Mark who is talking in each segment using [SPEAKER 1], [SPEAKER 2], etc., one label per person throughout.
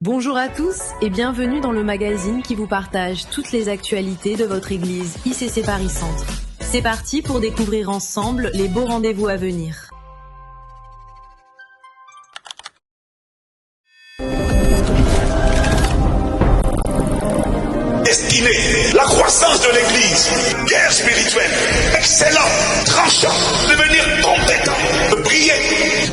[SPEAKER 1] Bonjour à tous et bienvenue dans le magazine qui vous partage toutes les actualités de votre église ICC Paris Centre. C'est parti pour découvrir ensemble les beaux rendez-vous à venir.
[SPEAKER 2] Destiné, la croissance de l'église, guerre spirituelle, excellent, tranchant, devenir compétent, briller.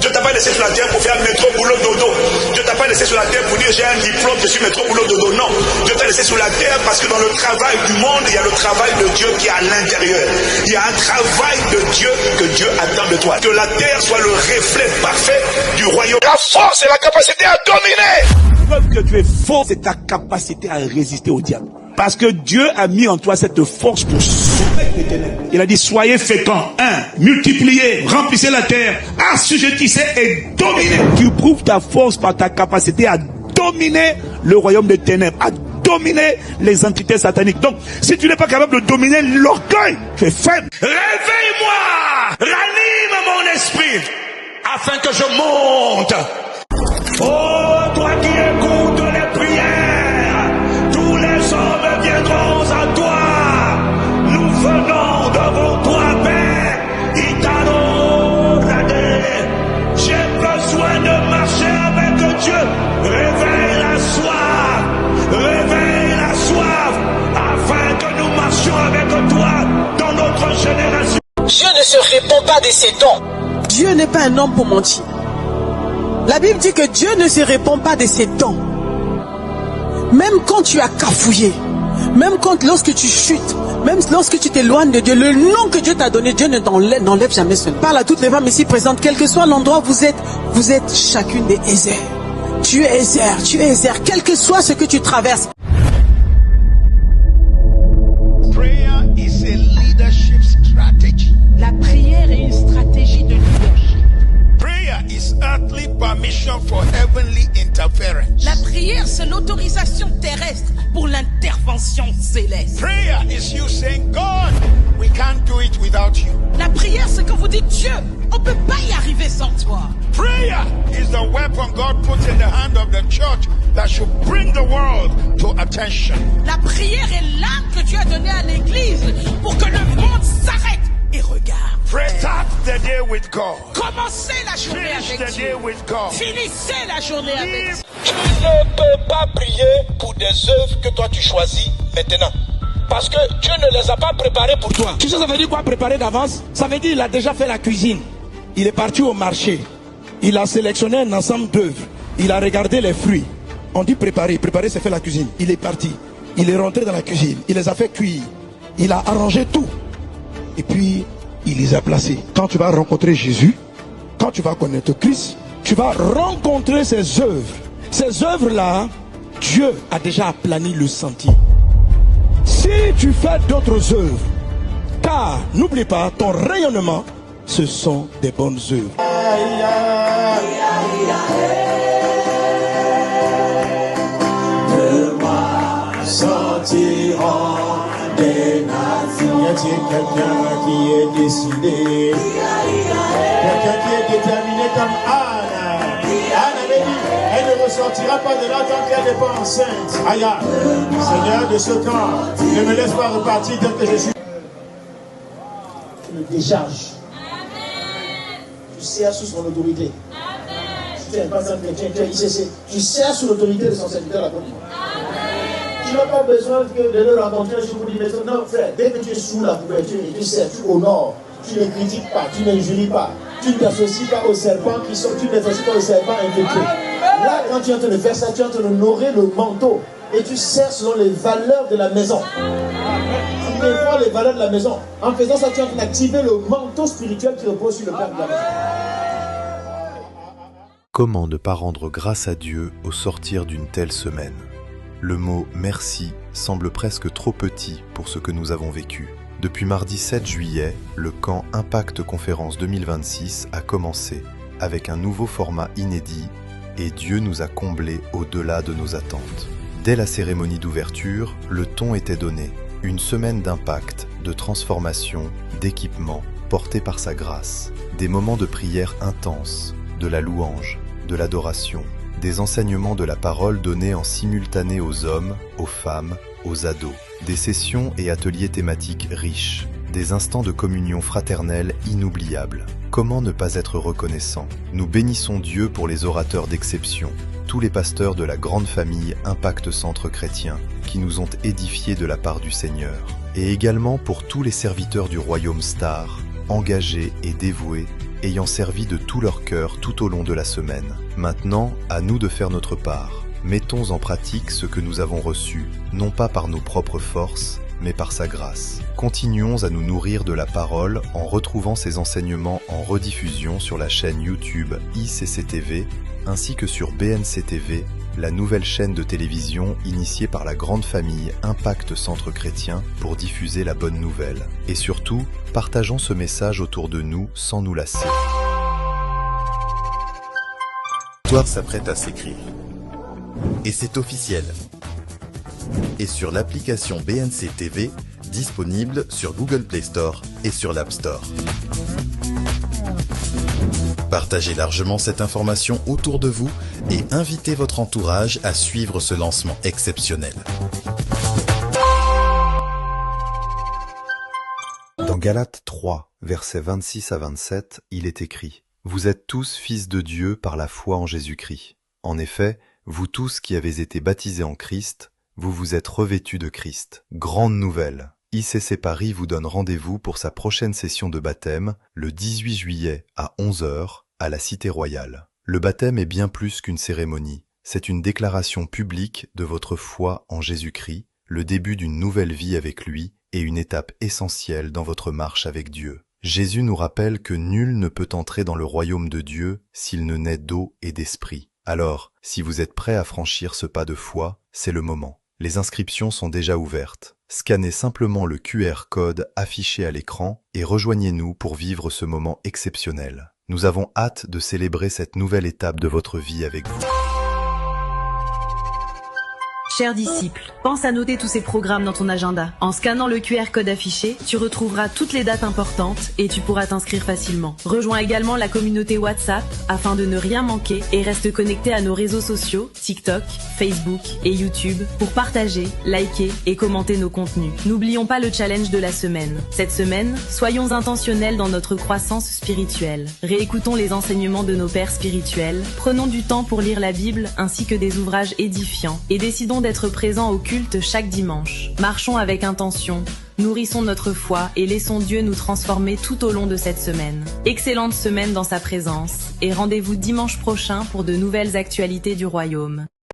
[SPEAKER 2] Dieu t'a pas laissé sur la terre pour faire métro, boulot, dodo. Dieu t'a pas laissé sur la terre pour dire j'ai un diplôme, je suis métro, boulot, dodo. Non, Dieu t'a laissé sur la terre parce que dans le travail du monde, il y a le travail de Dieu qui est à l'intérieur. Il y a un travail de Dieu que Dieu attend de toi. Que la terre soit le reflet parfait du royaume. La force et la capacité à dominer. La preuve que tu es fort, c'est ta capacité à résister au diable. Parce que Dieu a mis en toi cette force pour sauver les ténèbres. Il a dit, soyez féconds, multipliez, remplissez la terre, assujettissez et dominez. Tu prouves ta force par ta capacité à dominer le royaume des ténèbres, à dominer les entités sataniques. Donc, si tu n'es pas capable de dominer l'orgueil, tu es faible. Réveille-moi, ranime mon esprit, afin que je monte. Oh, toi qui écoutes les prières, tous les hommes viendront à toi. Nous venons devant toi, Père. J'ai besoin de marcher avec Dieu. Réveille la soif, afin que nous marchions avec toi dans notre génération.
[SPEAKER 3] Dieu ne se répand pas de ses dons.
[SPEAKER 4] Dieu n'est pas un homme pour mentir. La Bible dit que Dieu ne se répand pas de ses dons. Même quand tu as cafouillé, même lorsque tu chutes, même lorsque tu t'éloignes de Dieu, le nom que Dieu t'a donné, Dieu n'enlève jamais ce nom. Parle à toutes les femmes ici présentes, quel que soit l'endroit où vous êtes chacune des Ézères. Tu es Ézère, quel que soit ce que tu traverses.
[SPEAKER 5] Prayer is a leadership strategy.
[SPEAKER 6] La prière est une stratégie de leadership.
[SPEAKER 5] Prayer is earthly permission for heavenly interference.
[SPEAKER 6] La prière, c'est l'autorisation terrestre pour l'intervention céleste.
[SPEAKER 5] Prayer is you saying, God, we can't do it without you.
[SPEAKER 6] La prière, c'est quand vous dites, Dieu, on ne peut pas y arriver sans toi.
[SPEAKER 5] Prayer is the weapon God puts in the hand of the church that should bring the world to attention.
[SPEAKER 6] La prière est l'arme que Dieu a donnée à l'église pour que le monde s'arrête et regarde.
[SPEAKER 5] Start the day with God.
[SPEAKER 6] Commencez la journée
[SPEAKER 5] Finish
[SPEAKER 6] avec
[SPEAKER 5] the
[SPEAKER 6] Dieu.
[SPEAKER 5] day with God.
[SPEAKER 6] Finissez la journée avec Dieu.
[SPEAKER 3] Tu ne peux pas prier pour des œuvres que toi tu choisis maintenant. Parce que Dieu ne les a pas préparées pour toi.
[SPEAKER 7] Tu sais, ça veut dire quoi préparer d'avance? Ça veut dire qu'il a déjà fait la cuisine. Il est parti au marché. Il a sélectionné un ensemble d'œuvres. Il a regardé les fruits. On dit préparer. Préparer, c'est faire la cuisine. Il est parti. Il est rentré dans la cuisine. Il les a fait cuire. Il a arrangé tout. Et puis, il les a placés. Quand tu vas rencontrer Jésus, quand tu vas connaître Christ, tu vas rencontrer ses œuvres. Ces œuvres-là, Dieu a déjà aplani le sentier. Si tu fais d'autres œuvres, car n'oublie pas, ton rayonnement, ce sont des bonnes œuvres.
[SPEAKER 8] De moi sortiront des nations. Y a-t-il quelqu'un qui est décidé? Quelqu'un qui est déterminé comme Anne. Anne avait dit, elle ne ressortira pas de là tant qu'elle n'est pas enceinte. Aïe, Seigneur de ce temps, ne me laisse pas repartir tel que je suis. Tu le décharges. Tu sers sous son autorité. Si tu n'es pas un chrétien, tu es ICC. Tu sers sous l'autorité de son serviteur apôtre. Tu n'as pas besoin de le rencontrer un jour pour dire, non frère, dès que tu es sous la couverture et tu sers, tu honores, tu ne critiques pas, tu n'injuries pas, tu ne t'associes pas aux serpents qui sont, tu ne t'associes pas aux serpents infectés. Là, quand tu es en train de faire ça, tu es en train d'honorer le manteau et tu sers selon les valeurs de la maison. Tu défends les valeurs de la maison. En faisant ça, tu es en train d'activer le manteau spirituel qui repose sur le père de la maison.
[SPEAKER 9] Comment ne pas rendre grâce à Dieu au sortir d'une telle semaine? Le mot « merci » semble presque trop petit pour ce que nous avons vécu. Depuis mardi 7 juillet, le camp Impact Conférence 2026 a commencé avec un nouveau format inédit et Dieu nous a comblés au-delà de nos attentes. Dès la cérémonie d'ouverture, le ton était donné. Une semaine d'impact, de transformation, d'équipement, porté par sa grâce. Des moments de prière intenses, de la louange, de l'adoration, des enseignements de la parole donnés en simultané aux hommes, aux femmes, aux ados, des sessions et ateliers thématiques riches, des instants de communion fraternelle inoubliables. Comment ne pas être reconnaissant? Nous bénissons Dieu pour les orateurs d'exception, tous les pasteurs de la grande famille Impact Centre Chrétien, qui nous ont édifiés de la part du Seigneur, et également pour tous les serviteurs du Royaume Star, engagés et dévoués, ayant servi de tout leur cœur tout au long de la semaine. Maintenant, à nous de faire notre part. Mettons en pratique ce que nous avons reçu, non pas par nos propres forces, mais par sa grâce. Continuons à nous nourrir de la parole en retrouvant ces enseignements en rediffusion sur la chaîne YouTube ICCTV, ainsi que sur BNCTV, la nouvelle chaîne de télévision initiée par la grande famille Impact Centre Chrétien pour diffuser la bonne nouvelle. Et surtout, partageons ce message autour de nous sans nous lasser.
[SPEAKER 10] L'histoire s'apprête à s'écrire. Et c'est officiel. Et sur l'application BNCTV, disponible sur Google Play Store et sur l'App Store. Partagez largement cette information autour de vous et invitez votre entourage à suivre ce lancement exceptionnel.
[SPEAKER 9] Dans Galates 3, versets 26 à 27, il est écrit « Vous êtes tous fils de Dieu par la foi en Jésus-Christ. En effet, vous tous qui avez été baptisés en Christ, vous vous êtes revêtus de Christ. » Grande nouvelle! ICC Paris vous donne rendez-vous pour sa prochaine session de baptême, le 18 juillet à 11h, à la Cité Royale. Le baptême est bien plus qu'une cérémonie. C'est une déclaration publique de votre foi en Jésus-Christ, le début d'une nouvelle vie avec lui et une étape essentielle dans votre marche avec Dieu. Jésus nous rappelle que nul ne peut entrer dans le royaume de Dieu s'il ne naît d'eau et d'esprit. Alors, si vous êtes prêt à franchir ce pas de foi, c'est le moment. Les inscriptions sont déjà ouvertes. Scannez simplement le QR code affiché à l'écran et rejoignez-nous pour vivre ce moment exceptionnel. Nous avons hâte de célébrer cette nouvelle étape de votre vie avec vous.
[SPEAKER 1] Chers disciples, pense à noter tous ces programmes dans ton agenda. En scannant le QR code affiché, tu retrouveras toutes les dates importantes et tu pourras t'inscrire facilement. Rejoins également la communauté WhatsApp afin de ne rien manquer et reste connecté à nos réseaux sociaux, TikTok, Facebook et YouTube pour partager, liker et commenter nos contenus. N'oublions pas le challenge de la semaine. Cette semaine, soyons intentionnels dans notre croissance spirituelle. Réécoutons les enseignements de nos pères spirituels, prenons du temps pour lire la Bible ainsi que des ouvrages édifiants et décidons d'être présents au culte chaque dimanche. Marchons avec intention, nourrissons notre foi et laissons Dieu nous transformer tout au long de cette semaine. Excellente semaine dans sa présence et rendez-vous dimanche prochain pour de nouvelles actualités du royaume.